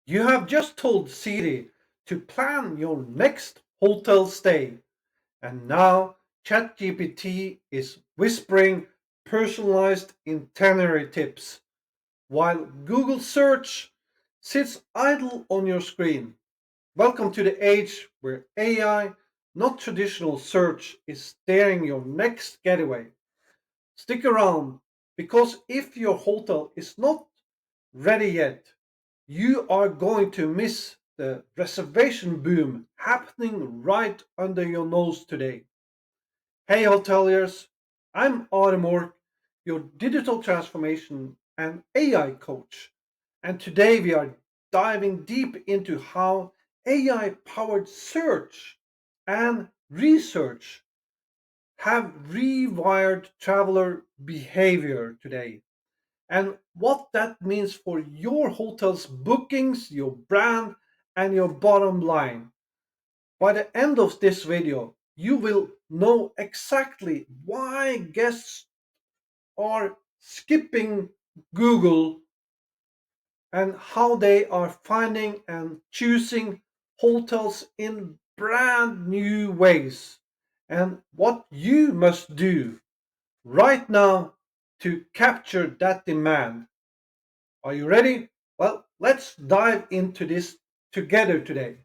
You have just told Siri to plan your next hotel stay, and now ChatGPT is whispering personalized itinerary tips while Google search sits idle on your screen. Welcome to the age where AI, not traditional search, is steering your next getaway. Stick around because if your hotel is not ready yet, you are going to miss the reservation boom happening right under your nose today. Hey hoteliers, I'm Morch, your digital transformation and AI coach. And today we are diving deep into how AI powered search and research have rewired traveler behavior today and what that means for your hotel's bookings, your brand, and your bottom line. By the end of this video, you will know exactly why guests are skipping Google and how they are finding and choosing hotels in brand new ways, and what you must do right now to capture that demand. Are you ready? Well, let's dive into this together today.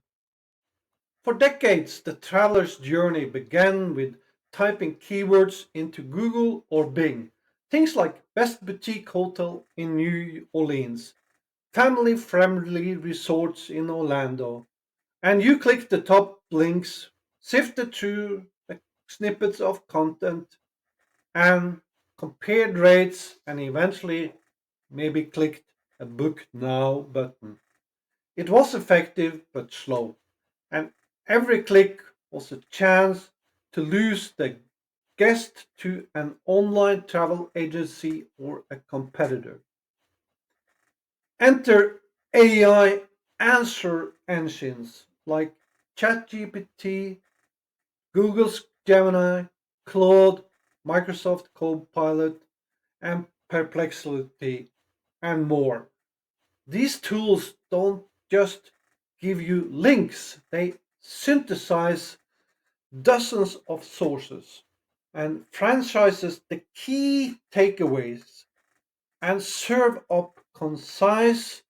For decades, the traveler's journey began with typing keywords into Google or Bing. Things like best boutique hotel in New Orleans, family friendly resorts in Orlando, and you clicked the top links, sifted through the snippets of content, and compared rates, and eventually maybe clicked a book now button. It was effective but slow, and every click was a chance to lose the guest to an online travel agency or a competitor. Enter AI answer engines like ChatGPT, Google's Gemini, Claude, Microsoft Copilot, and Perplexity, and more. These tools don't just give you links, they synthesize dozens of sources and franchises the key takeaways and serve up concise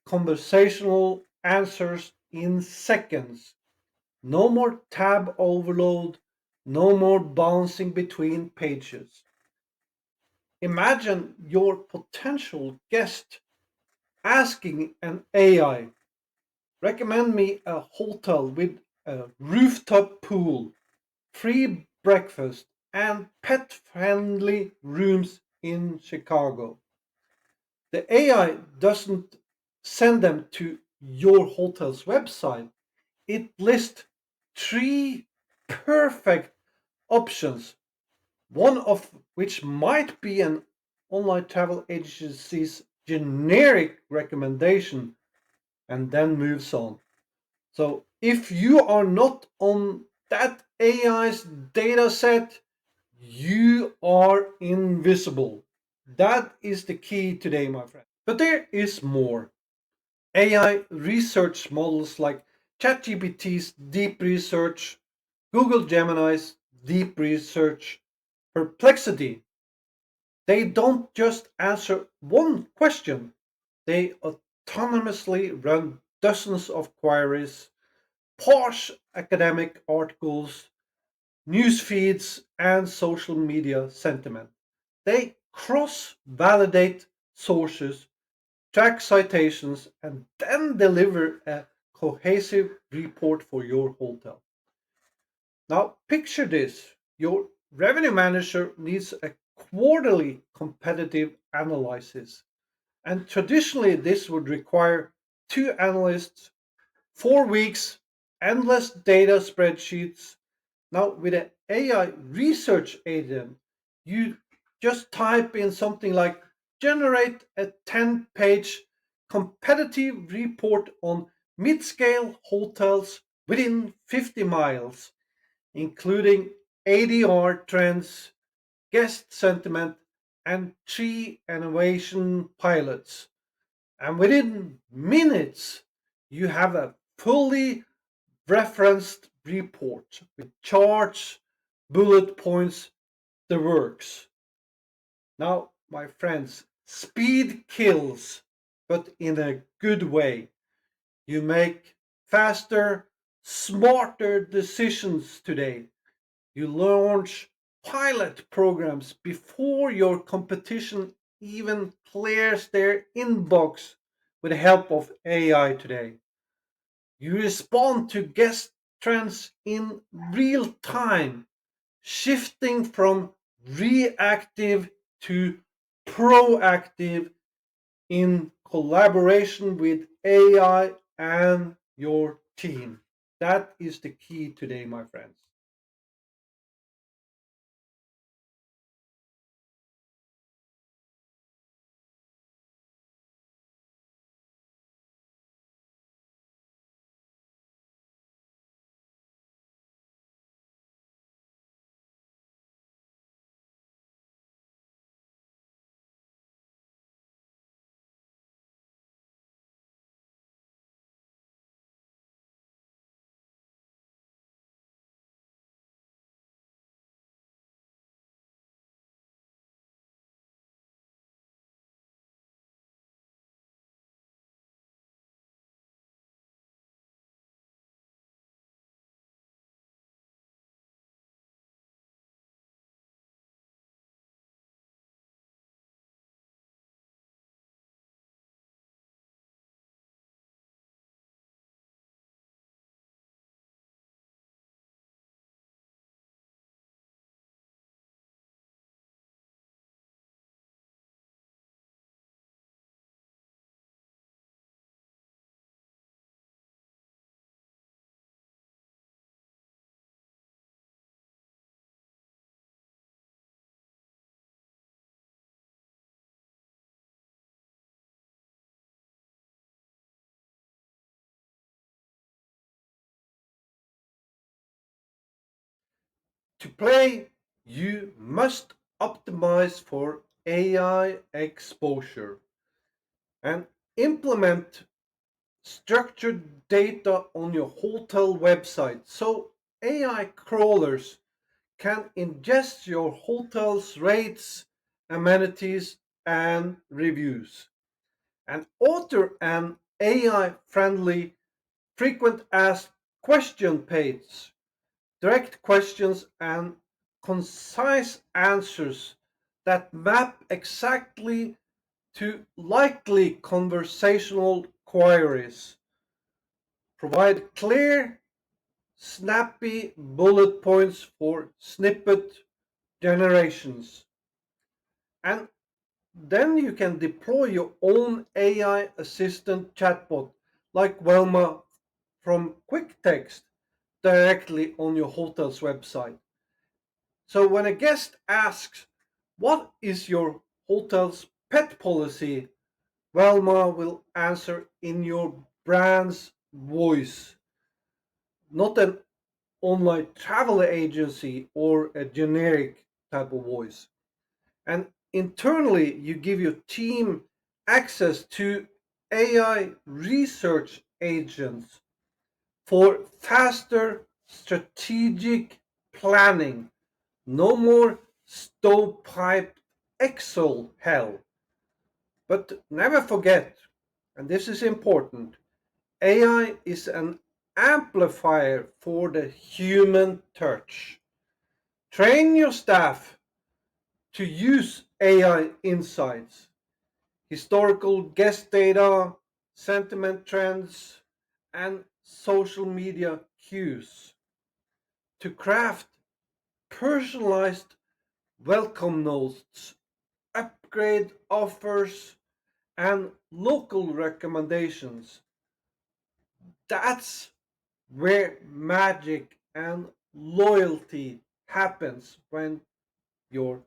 conversational answers in seconds. No more tab overload, no more bouncing between pages. Imagine your potential guest asking an AI, recommend me a hotel with a rooftop pool, free breakfast, and pet friendly rooms in Chicago. The AI doesn't send them to your hotel's website, it lists three perfect options, one of which might be an online travel agency's generic recommendation, and then moves on. So if you are not on that AI's data set, you are invisible. That is the key today, my friend. But there is more. AI research models like ChatGPT's deep research, Google Gemini's deep research, Perplexity, they don't just answer one question, they autonomously run dozens of queries, parse academic articles, news feeds, and social media sentiment. They cross validate sources, track citations, and then deliver a cohesive report for your hotel. Now, picture this, your revenue manager needs a quarterly competitive analysis. And traditionally, this would require two analysts, 4 weeks, endless data spreadsheets. Now, with an AI research agent, you just type in something like generate a 10-page competitive report on mid scale hotels within 50 miles, including ADR trends, guest sentiment, and three innovation pilots. And within minutes, you have a fully referenced report with charts, bullet points, the works. Now, my friends, speed kills, but in a good way. You make faster, smarter decisions today. You launch pilot programs before your competition even clears their inbox with the help of AI today. You respond to guest trends in real time, shifting from reactive to proactive in collaboration with AI and your team. That is the key today, my friends. To play, you must optimize for AI exposure and implement structured data on your hotel website so AI crawlers can ingest your hotel's rates, amenities, and reviews. And author an AI friendly frequent asked question page, direct questions, and concise answers that map exactly to likely conversational queries. Provide clear, snappy bullet points for snippet generations. And then you can deploy your own AI assistant chatbot like Velma from QuickText directly on your hotel's website. So when a guest asks, "What is your hotel's pet policy?" Velma will answer in your brand's voice, not an online travel agency or a generic type of voice. And internally, you give your team access to AI research agents for faster strategic planning. No more stovepipe Excel hell. But never forget, and this is important, AI is an amplifier for the human touch. Train your staff to use AI insights, historical guest data, sentiment trends, and social media cues to craft personalized welcome notes, upgrade offers, and local recommendations. That's where magic and loyalty happens when your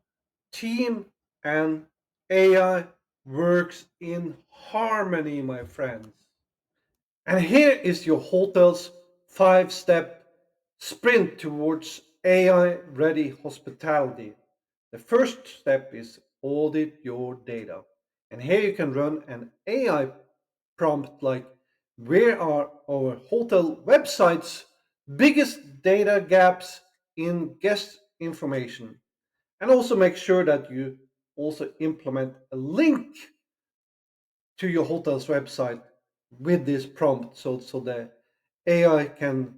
team and AI works in harmony, my friends. And here is your hotel's 5-step sprint towards AI ready hospitality. The first step is audit your data. And here you can run an AI prompt like, where are our hotel websites biggest data gaps in guest information? And also make sure that you also implement a link to your hotel's website with this prompt, so the AI can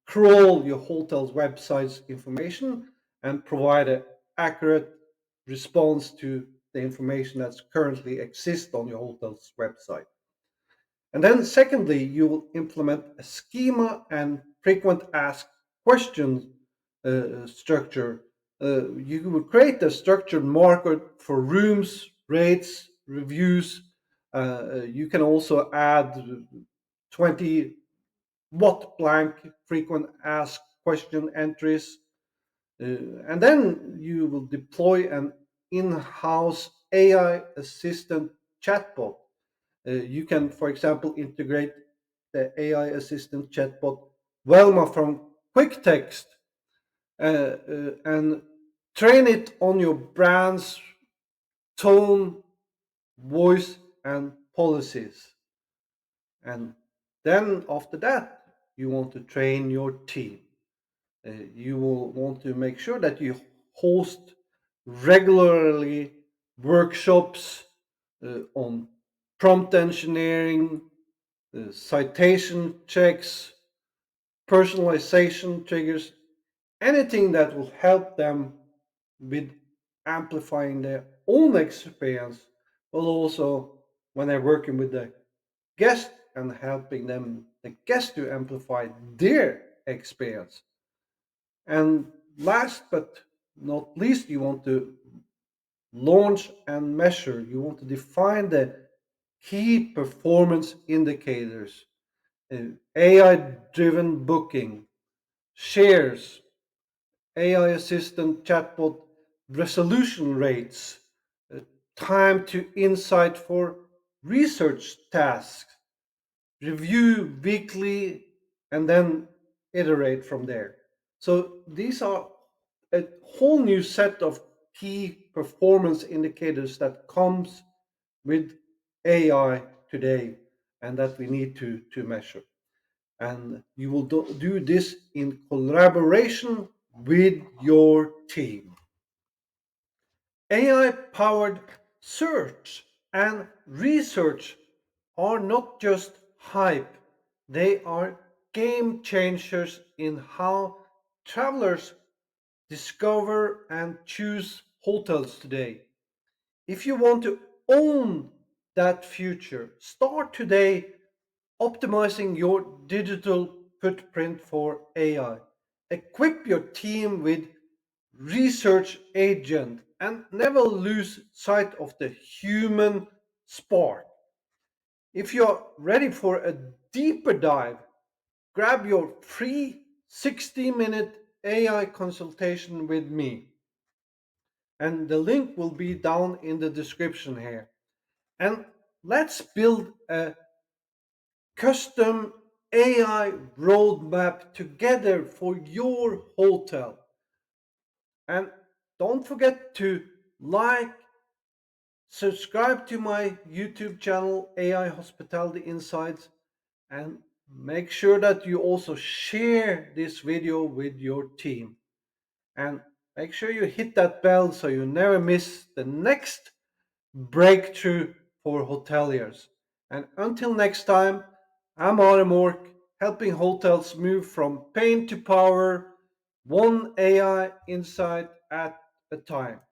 crawl your hotel's website's information and provide an accurate response to the information that's currently exists on your hotel's website. And then secondly, you will implement a schema and frequent asked questions structure. You will create a structured market for rooms, rates, reviews. You can also add 20 what blank frequent asked question entries. And then you will deploy an in-house AI assistant chatbot. You can, for example, integrate the AI assistant chatbot Velma from QuickText and train it on your brand's tone, voice, and policies. And then after that, you want to train your team. You will want to make sure that you host regularly workshops on prompt engineering, citation checks, personalization triggers, anything that will help them with amplifying their own experience, but also when they're working with the guest and helping them, the guest, to amplify their experience. And last but not least, you want to launch and measure. You want to define the key performance indicators, AI driven booking, shares, AI assistant chatbot resolution rates, uh, time to insight for research tasks, review weekly, and then iterate from there. So these are a whole new set of key performance indicators that comes with AI today and that we need to measure. And you will do this in collaboration with your team. AI powered search and research are not just hype, they are game changers in how travelers discover and choose hotels today. If you want to own that future, start today optimizing your digital footprint for AI. Equip your team with research agent and never lose sight of the human spark. If you're ready for a deeper dive, grab your free 60-minute AI consultation with me. And the link will be down in the description here. And let's build a custom AI roadmap together for your hotel. And don't forget to like, subscribe to my YouTube channel, AI Hospitality Insights, and make sure that you also share this video with your team. And make sure you hit that bell so you never miss the next breakthrough for hoteliers. And until next time, I'm Morch, helping hotels move from pain to power, one AI insight at a time.